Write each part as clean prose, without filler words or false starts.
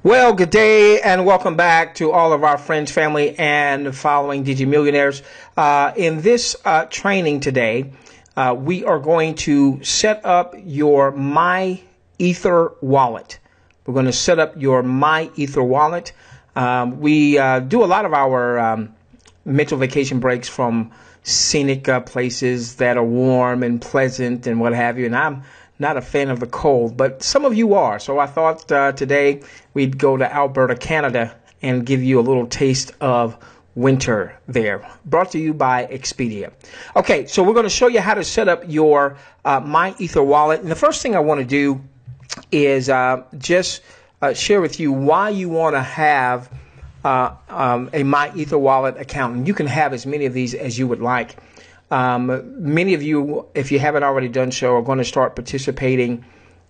Well, good day and welcome back to all of our friends, family, and following Digi Millionaires. In this training today, we are going to set up your MyEtherWallet. We're going to set up your MyEtherWallet. We do a lot of our mental vacation breaks from scenic places that are warm and pleasant and what have you, and I'm not a fan of the cold, but some of you are. So I thought today we'd go to Alberta, Canada, and give you a little taste of winter there. Brought to you by Expedia. Okay, so we're going to show you how to set up your MyEtherWallet. And the first thing I want to do is just share with you why you want to have a MyEtherWallet account. And you can have as many of these as you would like. Many of you, if you haven't already done so, are going to start participating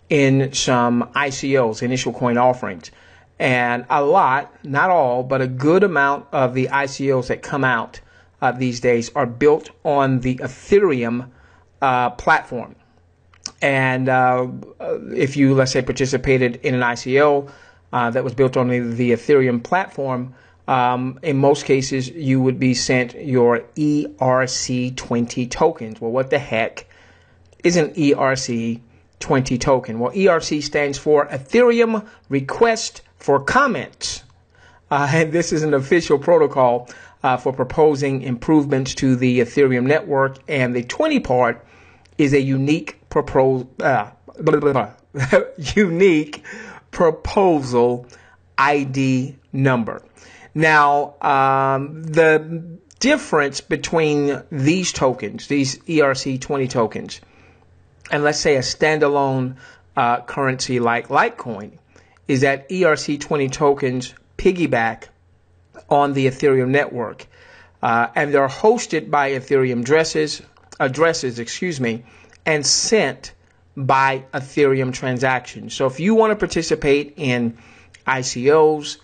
in some ICOs, initial coin offerings. And a lot, not all, but a good amount of the ICOs that come out these days are built on the Ethereum platform. And if you, let's say, participated in an ICO that was built on the Ethereum platform, in most cases, you would be sent your ERC20 tokens. Well, what the heck is an ERC20 token? Well, ERC stands for Ethereum Request for Comments. And this is an official protocol for proposing improvements to the Ethereum network. And the 20 part is a unique unique proposal ID number. Now, the difference between these tokens, these ERC20 tokens, and let's say a standalone currency like Litecoin, is that ERC20 tokens piggyback on the Ethereum network, and they're hosted by Ethereum addresses, and sent by Ethereum transactions. So if you want to participate in ICOs,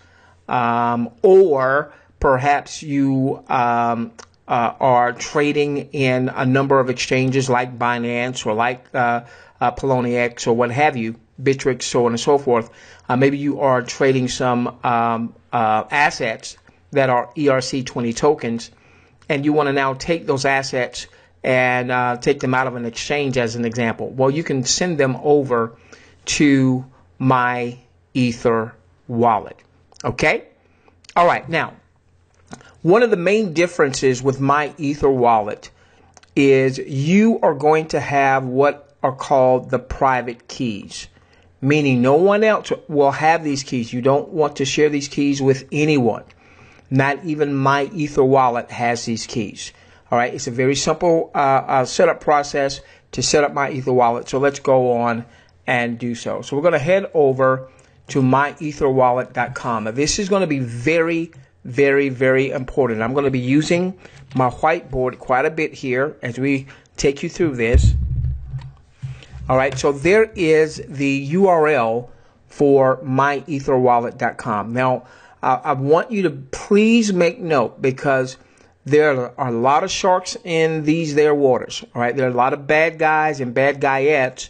or perhaps you are trading in a number of exchanges like Binance or like Poloniex or what have you, Bittrex, so on and so forth. Maybe you are trading some assets that are ERC20 tokens, and you want to now take those assets and take them out of an exchange as an example. Well, you can send them over to MyEtherWallet. Okay? All right. Now, one of the main differences with MyEtherWallet is you are going to have what are called the private keys, meaning no one else will have these keys. You don't want to share these keys with anyone. Not even MyEtherWallet has these keys. All right. It's a very simple setup process to set up MyEtherWallet. So let's go on and do so. So we're going to head over to MyEtherWallet.com. Now, this is going to be very, very, very important. I'm going to be using my whiteboard quite a bit here as we take you through this. All right, so there is the URL for MyEtherWallet.com. Now, I want you to please make note because there are a lot of sharks in these there waters. All right, there are a lot of bad guys and bad guyettes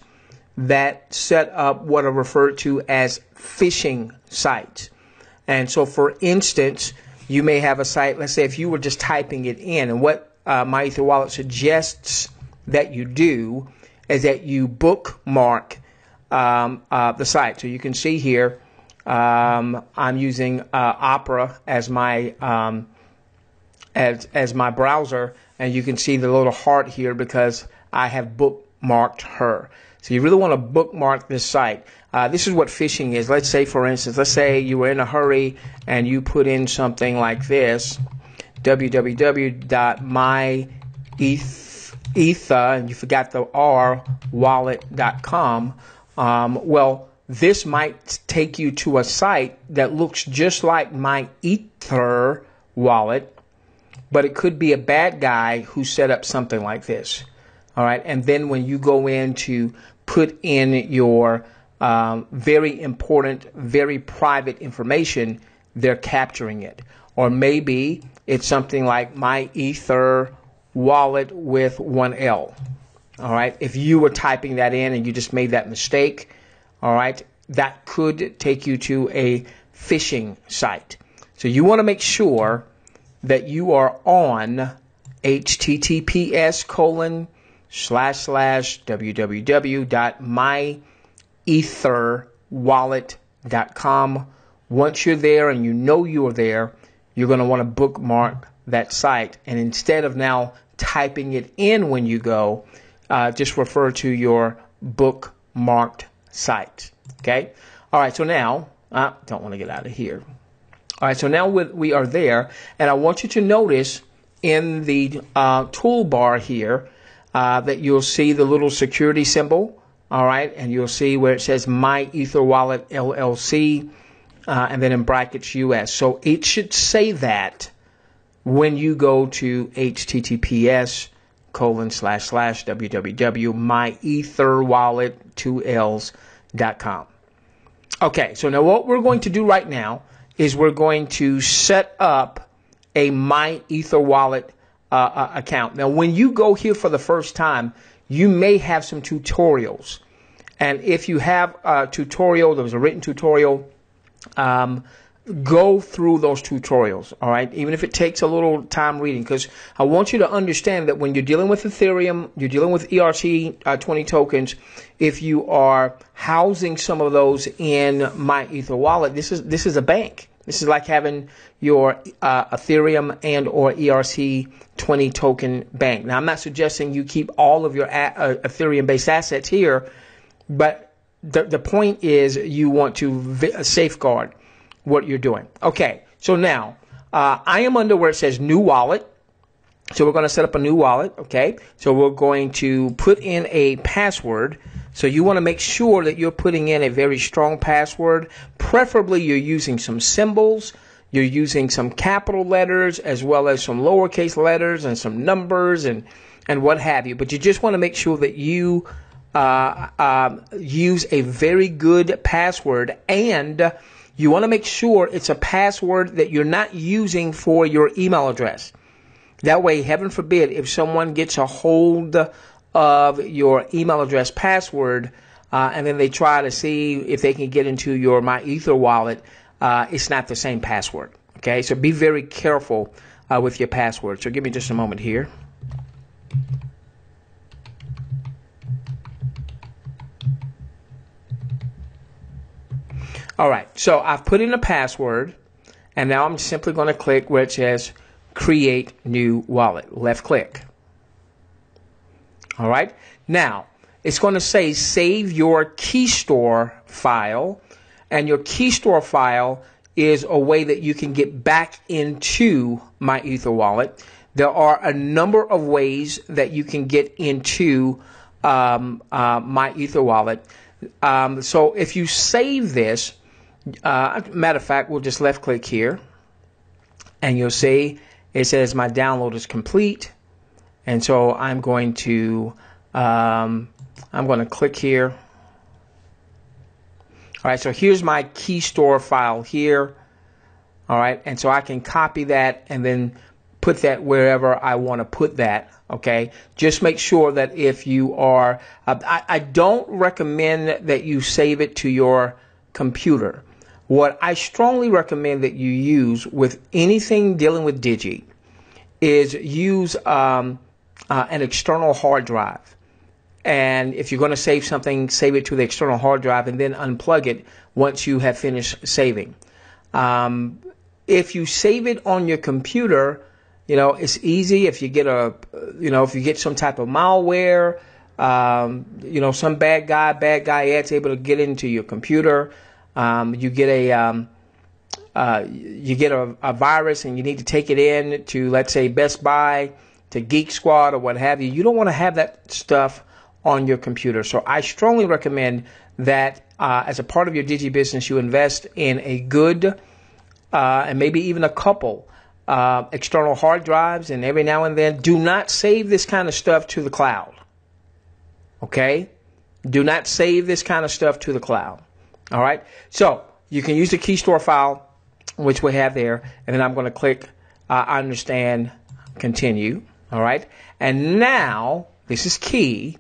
that set up what are referred to as phishing sites. And so, for instance, you may have a site, let's say if you were just typing it in, and what MyEtherWallet suggests that you do is that you bookmark the site. So you can see here, I'm using Opera as my as my browser, and you can see the little heart here because I have bookmarked her. So you really want to bookmark this site. This is what phishing is. Let's say, for instance, let's say you were in a hurry and you put in something like this, www.myether, and you forgot the R, wallet.com. Well, this might take you to a site that looks just like MyEtherWallet, but it could be a bad guy who set up something like this. All right, and then when you go in to put in your very important, very private information, they're capturing it. Or maybe it's something like MyEtherWallet with one L. All right, if you were typing that in and you just made that mistake, all right, that could take you to a phishing site. So you want to make sure that you are on https://www.myetherwallet.com. Once you're there and you know you're there, you're going to want to bookmark that site. And instead of now typing it in when you go, just refer to your bookmarked site. Okay? All right, so now, I don't want to get out of here. All right, so now we are there, and I want you to notice in the toolbar here that you'll see the little security symbol, all right, and you'll see where it says MyEtherWallet LLC, and then in brackets US. So it should say that when you go to https://www.myetherwallet2ls.com. Okay, so now what we're going to do right now is we're going to set up a MyEtherWallet account. Now, when you go here for the first time, you may have some tutorials. And if you have a tutorial, there was a written tutorial, go through those tutorials, all right? Even if it takes a little time reading, because I want you to understand that when you're dealing with Ethereum, you're dealing with ERC20 tokens, if you are housing some of those in MyEtherWallet, this is a bank. This is like having your Ethereum and or ERC20 token bank. Now, I'm not suggesting you keep all of your Ethereum-based assets here, but the point is you want to safeguard what you're doing. Okay, so now I am under where it says new wallet. So we're going to set up a new wallet, okay? So we're going to put in a password. So you want to make sure that you're putting in a very strong password. Preferably you're using some symbols, you're using some capital letters as well as some lowercase letters and some numbers and what have you. But you just want to make sure that you use a very good password, and you want to make sure it's a password that you're not using for your email address. That way, heaven forbid, if someone gets a hold of your email address password and then they try to see if they can get into your MyEtherWallet, it's not the same password. Okay, so be very careful with your password. So give me just a moment here. All right, so I've put in a password, and now I'm simply going to click where it says Create New Wallet. Left click. All right, now it's going to say Save Your Key Store file, and your Key Store file is a way that you can get back into MyEtherWallet. There are a number of ways that you can get into MyEtherWallet. So if you save this, matter of fact, we'll just left click here and you'll see it says my download is complete. And so I'm going to click here. All right, so here's my key store file here. All right, and so I can copy that and then put that wherever I want to put that. Okay, just make sure that if you are, I don't recommend that you save it to your computer. What I strongly recommend that you use with anything dealing with Digi is use an external hard drive. And if you're going to save something, save it to the external hard drive and then unplug it once you have finished saving. If you save it on your computer, you know, it's easy. If you get if you get some type of malware, some bad guy is able to get into your computer. You get a virus and you need to take it in to, let's say, Best Buy, to Geek Squad or what have you. You don't want to have that stuff on your computer. So I strongly recommend that as a part of your Digi business, you invest in a good and maybe even a couple external hard drives, and every now and then do not save this kind of stuff to the cloud. Okay? Do not save this kind of stuff to the cloud. All right? So you can use the key store file, which we have there, and then I'm going to click I understand, continue. All right? And now, this is key.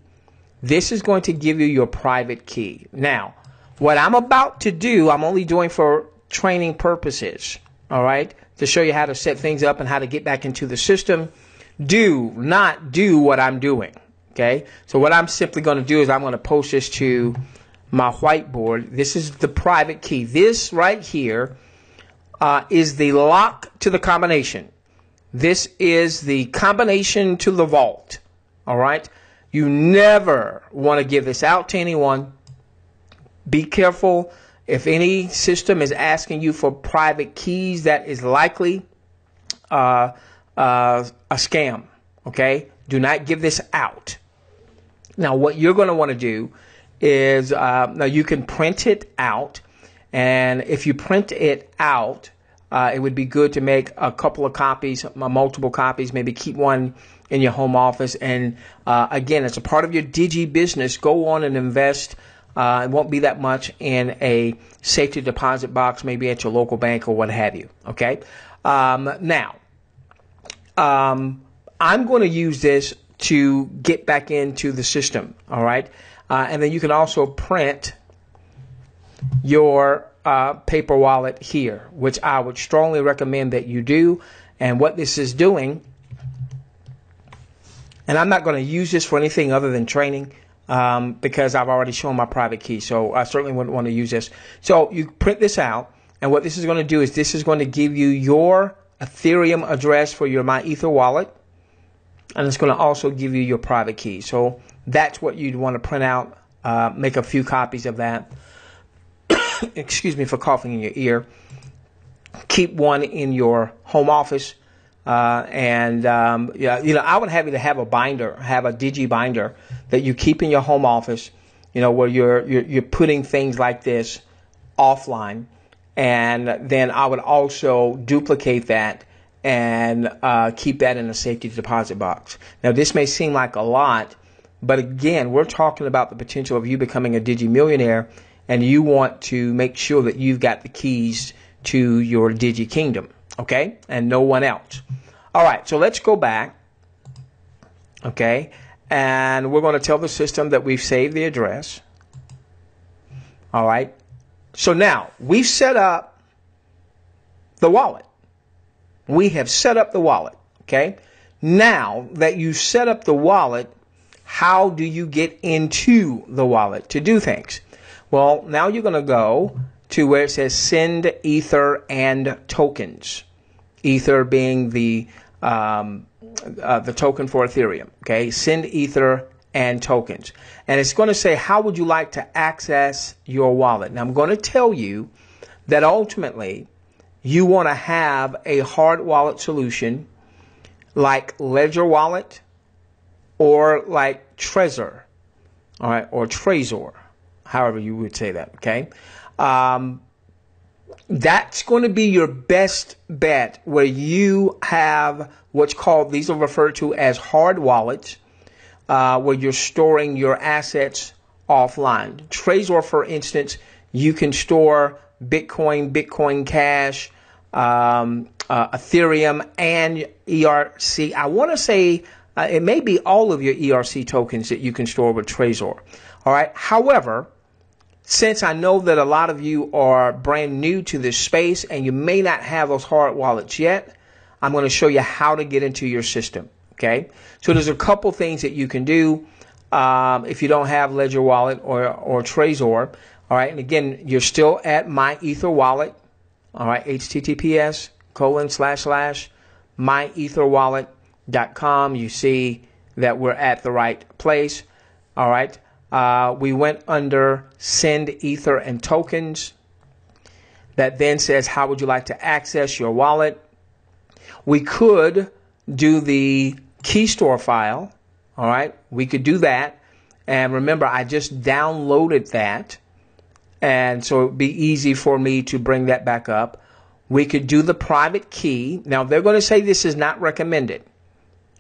This is going to give you your private key. Now, what I'm about to do, I'm only doing for training purposes, all right, to show you how to set things up and how to get back into the system. Do not do what I'm doing, okay? So what I'm simply going to do is I'm going to post this to my whiteboard. This is the private key. This right here is the lock to the combination. This is the combination to the vault, all right? You never want to give this out to anyone. Be careful. If any system is asking you for private keys, that is likely a scam, okay? Do not give this out. Now, what you're going to want to do is, now you can print it out, and if you print it out, it would be good to make a couple of copies, multiple copies, maybe keep one in your home office, and again, as a part of your Digi business, go on and invest. It won't be that much in a safety deposit box, maybe at your local bank or what have you, okay? Now, I'm going to use this to get back into the system, all right? And then you can also print your paper wallet here, which I would strongly recommend that you do. And what this is doing, and I'm not going to use this for anything other than training, because I've already shown my private key, so I certainly wouldn't want to use this. So you print this out, and what this is going to do is this is going to give you your Ethereum address for your MyEtherWallet, and it's going to also give you your private key. So that's what you'd want to print out, make a few copies of that. Excuse me for coughing in your ear. Keep one in your home office. Yeah, you know, I would have you to have a binder, have a Digi binder that you keep in your home office, you know, where you're putting things like this offline, and then I would also duplicate that and keep that in a safety deposit box. Now, this may seem like a lot, but again, we're talking about the potential of you becoming a Digi millionaire, and you want to make sure that you've got the keys to your Digi kingdom, okay, and no one else. All right, so let's go back, okay, and we're going to tell the system that we've saved the address. All right, so now we've set up the wallet. We have set up the wallet, okay? Now that you set up the wallet, how do you get into the wallet to do things? Well, now you're going to go to where it says send Ether and tokens. Ether being the token for Ethereum. Okay, send Ether and tokens, and it's going to say how would you like to access your wallet. Now I'm going to tell you that ultimately you want to have a hard wallet solution like Ledger Wallet or like Trezor, all right, or Trezor, however you would say that. Okay. That's going to be your best bet, where you have what's called, these are referred to as hard wallets, where you're storing your assets offline. Trezor, for instance, you can store Bitcoin, Bitcoin Cash, Ethereum, and ERC. I want to say it may be all of your ERC tokens that you can store with Trezor. All right. However, since I know that a lot of you are brand new to this space and you may not have those hard wallets yet, I'm going to show you how to get into your system. Okay, so there's a couple things that you can do if you don't have Ledger Wallet or Trezor. All right, and again, you're still at MyEtherWallet. All right, https://myetherwallet.com. You see that we're at the right place. All right. We went under send Ether and tokens. That then says, how would you like to access your wallet? We could do the key store file. All right. We could do that. And remember, I just downloaded that. And so it would be easy for me to bring that back up. We could do the private key. Now, they're going to say this is not recommended.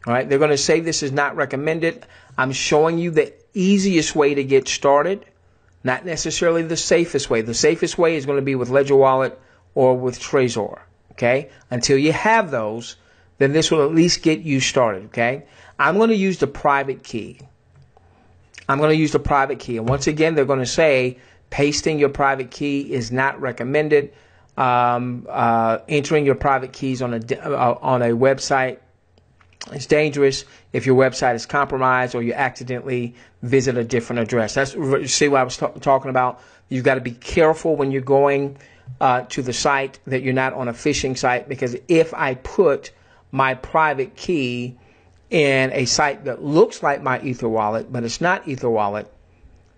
All right. They're going to say this is not recommended. I'm showing you the easiest way to get started, not necessarily the safest way. The safest way is going to be with Ledger Wallet or with Trezor, okay? Until you have those, then this will at least get you started, okay? I'm going to use the private key. I'm going to use the private key. And once again, they're going to say pasting your private key is not recommended. entering your private keys on a website. It's dangerous if your website is compromised or you accidentally visit a different address. That's, see what I was talking about? You've got to be careful when you're going to the site that you're not on a phishing site, because if I put my private key in a site that looks like my MyEtherWallet, but it's not MyEtherWallet,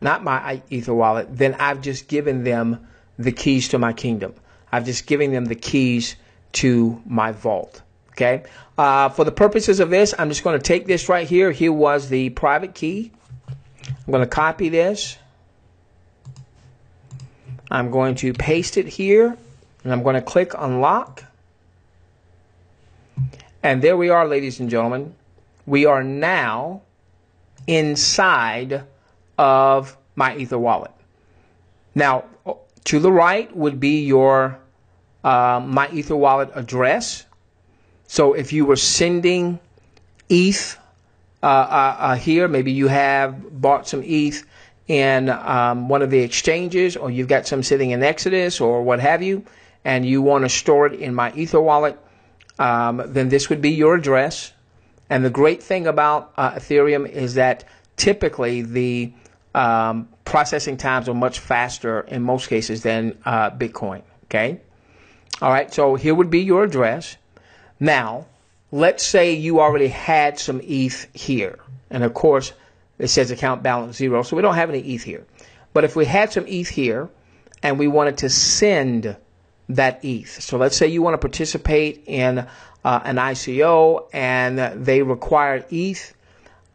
not my MyEtherWallet, then I've just given them the keys to my kingdom. I've just given them the keys to my vault. Okay. For the purposes of this, I'm just going to take this right here. Here was the private key. I'm going to copy this. I'm going to paste it here, and I'm going to click unlock. And there we are, ladies and gentlemen. We are now inside of my MyEtherWallet. Now, to the right would be your MyEtherWallet address. So if you were sending ETH here, maybe you have bought some ETH in one of the exchanges, or you've got some sitting in Exodus or what have you, and you want to store it in my MyEtherWallet, then this would be your address. And the great thing about Ethereum is that typically the processing times are much faster in most cases than Bitcoin. Okay. All right. So here would be your address. Now, let's say you already had some ETH here. And of course, it says account balance 0, so we don't have any ETH here. But if we had some ETH here and we wanted to send that ETH. So let's say you want to participate in an ICO and they require ETH,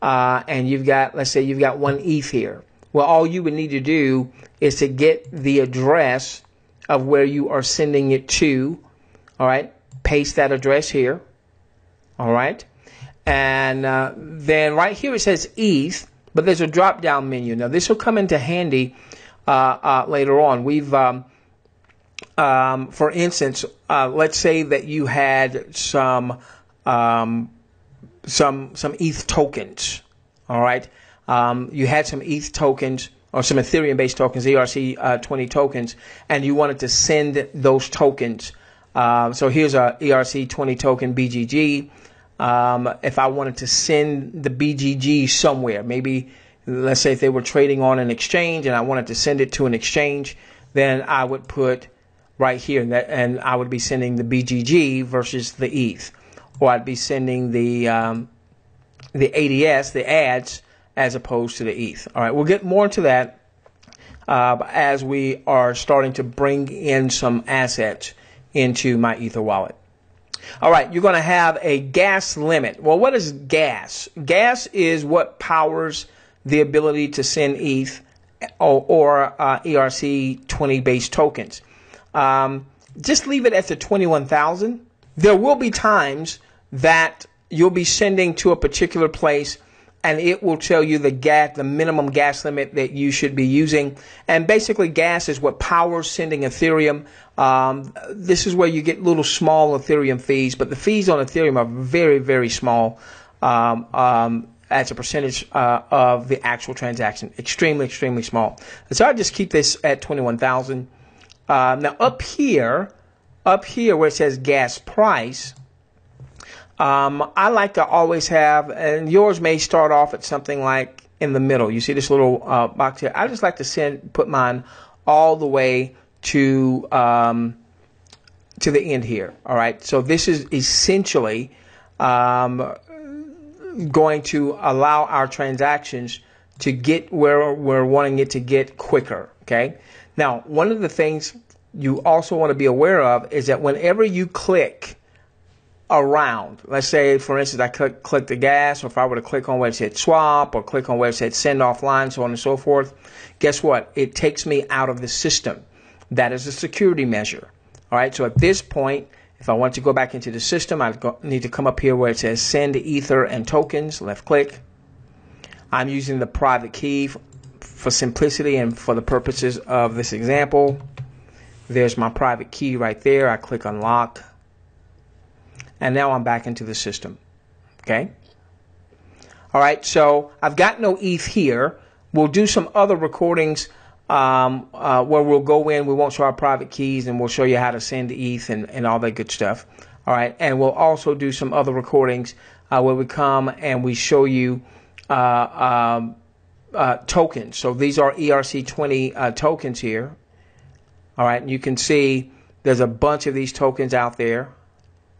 and you've got, let's say you've got 1 ETH here. Well, all you would need to do is to get the address of where you are sending it to. All right. Paste that address here. All right. And then right here it says ETH, but there's a drop down menu. Now this will come into handy later on. We've, for instance, let's say that you had some ETH tokens. All right. You had some ETH tokens or some Ethereum based tokens, ERC20 tokens, and you wanted to send those tokens. So here's a ERC20 token BGG. If I wanted to send the BGG somewhere, maybe let's say if they were trading on an exchange and I wanted to send it to an exchange, then I would put right here and I would be sending the BGG versus the ETH, or I'd be sending the ADS, the ads, as opposed to the ETH. All right, we'll get more into that as we are starting to bring in some assets into my MyEtherWallet. All right, you're going to have a gas limit. Well, what is gas? Gas is what powers the ability to send ETH or ERC20 based tokens. Just leave it at the 21,000. There will be times that you'll be sending to a particular place and it will tell you the minimum gas limit that you should be using. And basically gas is what powers sending Ethereum. This is where you get little small Ethereum fees, but the fees on Ethereum are very, very small as a percentage of the actual transaction. Extremely, extremely small. And so I just keep this at 21,000. Now up here where it says gas price, I like to always have, and yours may start off at something like in the middle. You see this little box here. I just like to put mine all the way to the end here. All right. So this is essentially going to allow our transactions to get where we're wanting it to get quicker. Okay. Now, one of the things you also want to be aware of is that whenever you click around, let's say, for instance, I click the gas, or if I were to click on where it said swap or click on where it said send offline, so on and so forth, guess what? It takes me out of the system. That is a security measure. All right. So at this point, if I want to go back into the system, I need to come up here where it says send ether and tokens, left click. I'm using the private key for simplicity and for the purposes of this example. There's my private key right there. I click unlock. And now I'm back into the system. Okay. All right. So I've got no ETH here. We'll do some other recordings where we'll go in. We won't show our private keys, and we'll show you how to send ETH and all that good stuff. All right, and we'll also do some other recordings where we come and we show you tokens. So these are ERC20 tokens here. All right, and you can see there's a bunch of these tokens out there.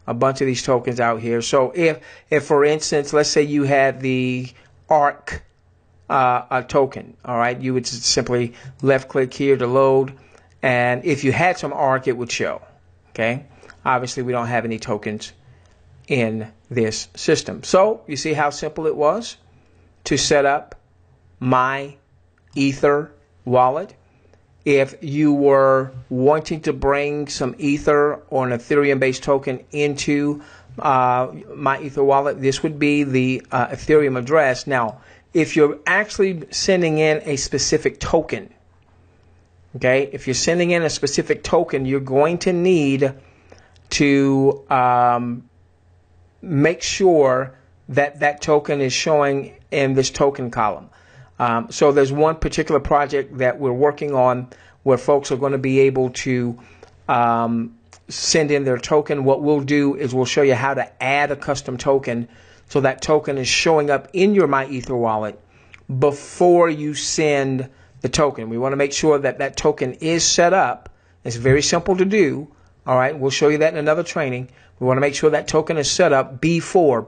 A bunch of these tokens out here. So if for instance, let's say you had the ARC token, all right, you would simply left click here to load, and if you had some ARC, it would show. Okay, obviously we don't have any tokens in this system. So you see how simple it was to set up MyEtherWallet. If you were wanting to bring some Ether or an Ethereum-based token into MyEtherWallet, this would be the Ethereum address. Now, if you're actually sending in a specific token, okay, if you're sending in a specific token, you're going to need to make sure that that token is showing in this token column. So there's one particular project that we're working on where folks are going to be able to send in their token. What we'll do is we'll show you how to add a custom token so that token is showing up in your MyEtherWallet before you send the token. We want to make sure that that token is set up. It's very simple to do. All right, we'll show you that in another training. We want to make sure that token is set up before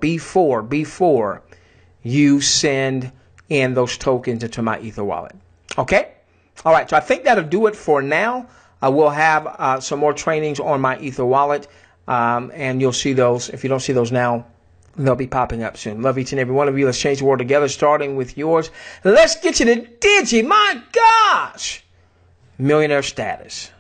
you send in those tokens into MyEtherWallet. Okay? All right, so I think that'll do it for now. We'll have some more trainings on MyEtherWallet, and you'll see those. If you don't see those now, they'll be popping up soon. Love each and every one of you. Let's change the world together, starting with yours. Let's get you to Digi. My gosh! Millionaire status.